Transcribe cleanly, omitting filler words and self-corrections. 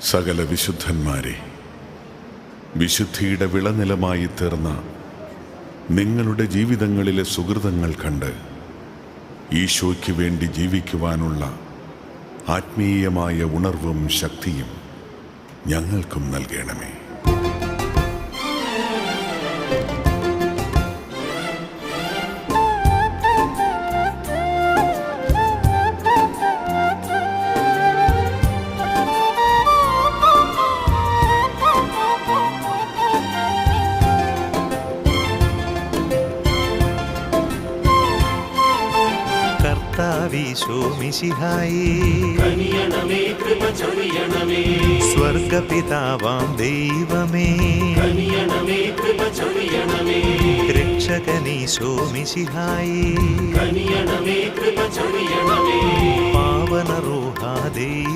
സകല വിശുദ്ധന്മാരെ, വിശുദ്ധിയുടെ വിളനിലമായി തീർന്ന നിങ്ങളുടെ ജീവിതങ്ങളിലെ സുഹൃതങ്ങൾ കണ്ട് ഈശോയ്ക്ക് വേണ്ടി ജീവിക്കുവാനുള്ള ആത്മീയമായ ഉണർവും ശക്തിയും ഞങ്ങൾക്കും നൽകണമേ. സ്വർഗപിതാവാം ദൈവമേ, രക്ഷകനീശോ മിശിഹായേ, പാവന റൂഹാ ദൈവമേ,